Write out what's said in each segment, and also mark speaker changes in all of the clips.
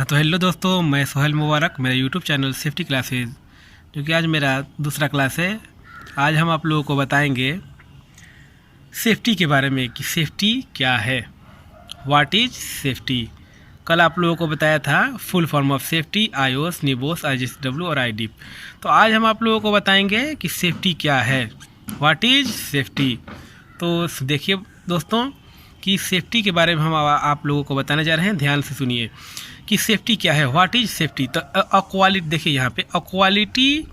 Speaker 1: हाँ तो हेलो दोस्तों, मैं सोहेल मुबारक, मेरा यूट्यूब चैनल सेफ्टी क्लासेज, जो कि आज मेरा दूसरा क्लास है। आज हम आप लोगों को बताएंगे सेफ्टी के बारे में कि सेफ्टी क्या है, व्हाट इज सेफ्टी। कल आप लोगों को बताया था full form of safety, iOS, निबोस, आईजीएसडब्ल्यू और आईडीप। तो आज हम आप लोगों को बताएंगे कि सेफ्टी क्या है, व्हाट इज सेफ्टी। तो देखिए दोस्तों कि सेफ्टी के बारे में हम आप लोगों को बताने जा रहे हैं। ध्यान से सुनिए कि सेफ्टी क्या है, व्हाट इज सेफ्टी। तो अक्वालिटी देखिए यहाँ पे, अक्वालिटी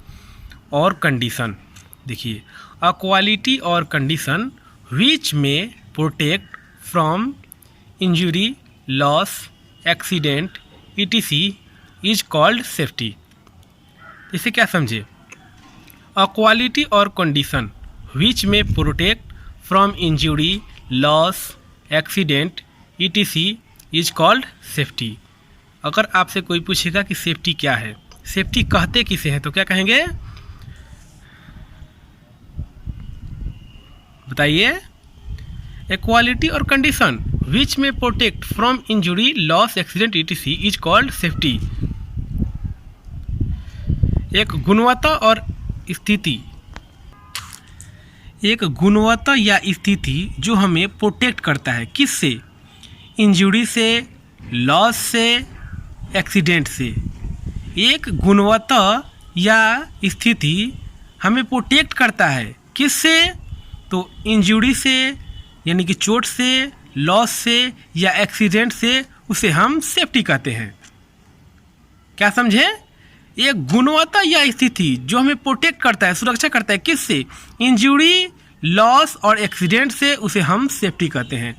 Speaker 1: और कंडीशन। देखिए अक्वालिटी और कंडीशन विच में protect from injury, loss, accident etc is called safety. इसे क्या समझे, अक्वालिटी और कंडीशन विच में protect from injury, loss, accident etc is called safety. अगर आपसे कोई पूछेगा कि सेफ्टी क्या है, सेफ्टी कहते किसे हैं, तो क्या कहेंगे, बताइए। इक्वालिटी और कंडीशन विच में protect from injury, loss, accident etc is called safety. एक गुणवत्ता और स्थिति, एक गुणवत्ता या स्थिति जो हमें प्रोटेक्ट करता है, किससे, इंजुरी से, लॉस से, एक्सीडेंट से। एक गुणवत्ता या स्थिति हमें प्रोटेक्ट करता है किससे, तो इंजुरी से यानी कि चोट से, लॉस से या एक्सीडेंट से, उसे हम सेफ्टी कहते हैं। क्या समझे, एक गुणवत्ता या स्थिति जो हमें प्रोटेक्ट करता है, सुरक्षा करता है, किससे, इंजुरी, लॉस और एक्सीडेंट से, उसे हम सेफ्टी कहते हैं।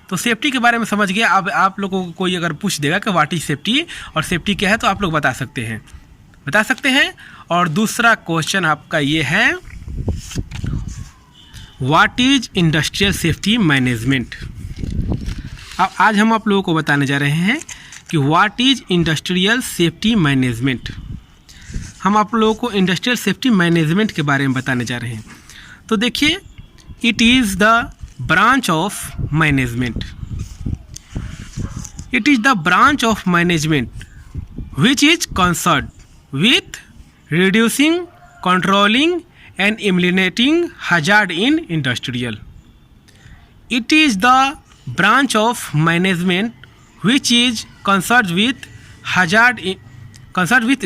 Speaker 1: तो सेफ्टी के बारे में समझ गया। अब आप लोगों को कोई अगर पूछ देगा कि व्हाट इज सेफ्टी और सेफ्टी क्या है, तो आप लोग बता सकते हैं। और दूसरा क्वेश्चन आपका ये है, what is industrial safety management. अब आज हम आप लोगों को बताने जा रहे हैं कि what is industrial safety management. हम आप लोगों को इंडस्ट्रियल सेफ्टी मैनेजमेंट के बारे में बताने जा रहे हैं। तो देखिए, it is the branch of management. It is the branch of management which is concerned with reducing, controlling and eliminating hazard in industrial. It is the branch of management which is concerned with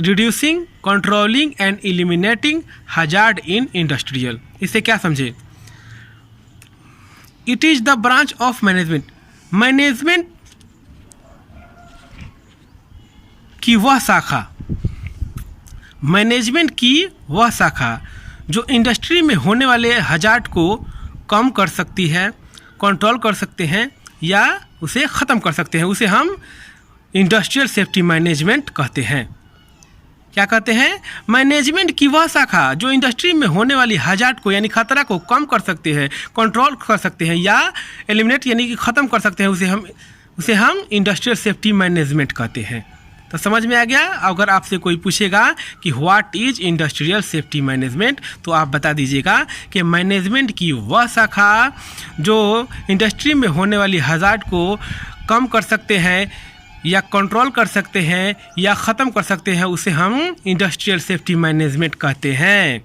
Speaker 1: reducing, controlling and eliminating hazard in industrial. इसे क्या समझे, it is the branch of management, management की वह शाखा, management की वह शाखा जो इंडस्ट्री में होने वाले हजार्ड को कम कर सकती है, कंट्रोल कर सकते हैं या उसे ख़त्म कर सकते हैं, उसे हम इंडस्ट्रियल सेफ्टी मैनेजमेंट कहते हैं। क्या कहते हैं, मैनेजमेंट की वह शाखा जो इंडस्ट्री में होने वाली हजार्ड को यानी खतरा को कम कर सकते हैं, कंट्रोल कर सकते हैं या एलिमिनेट यानी कि ख़त्म कर सकते हैं, उसे हम इंडस्ट्रियल सेफ्टी मैनेजमेंट कहते हैं। तो समझ में आ गया। अगर आपसे कोई पूछेगा कि what is industrial safety management, तो आप बता दीजिएगा कि मैनेजमेंट की वह शाखा जो इंडस्ट्री में होने वाली हजार्ड को कम कर सकते हैं या कंट्रोल कर सकते हैं या ख़त्म कर सकते हैं, उसे हम इंडस्ट्रियल सेफ्टी मैनेजमेंट कहते हैं।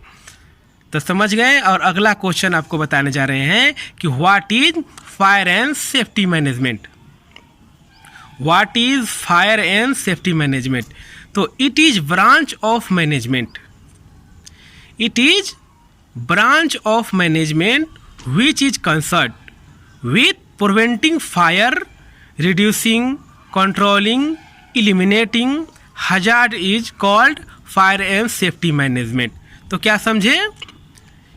Speaker 1: तो समझ गए। और अगला क्वेश्चन आपको बताने जा रहे हैं कि what is fire and safety management. What is fire and safety management. तो it is branch of management, it is branch of management which is concerned with preventing fire, reducing, controlling, eliminating hazard is called fire and safety management. तो क्या समझे,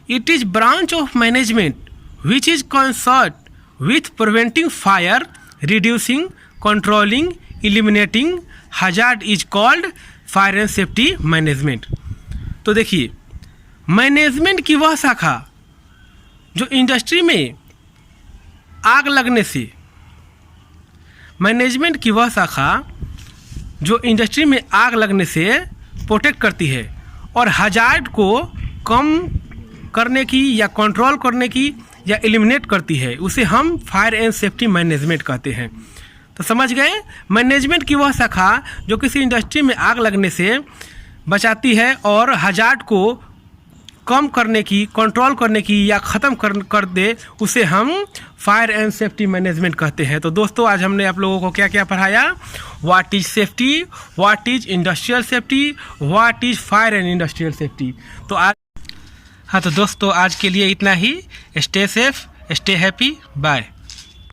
Speaker 1: it is branch of management which is concerned with preventing fire, reducing, controlling, eliminating hazard is called fire and safety management. तो देखिए, management की वह शाखा जो industry में आग लगने से, मैनेजमेंट की वह शाखा जो इंडस्ट्री में आग लगने से प्रोटेक्ट करती है और हजार्ड को कम करने की या कंट्रोल करने की या एलिमिनेट करती है, उसे हम फायर एंड सेफ्टी मैनेजमेंट कहते हैं। तो समझ गए, मैनेजमेंट की वह शाखा जो किसी इंडस्ट्री में आग लगने से बचाती है और हजार्ड को कम करने की, कंट्रोल करने की या ख़त्म कर दे, उसे हम फायर एंड सेफ्टी मैनेजमेंट कहते हैं। तो दोस्तों आज हमने आप लोगों को क्या क्या पढ़ाया, what is safety, what is industrial safety, what is fire and industrial safety. तो आज हाँ, तो दोस्तों आज के लिए इतना ही। Stay safe, stay happy, bye.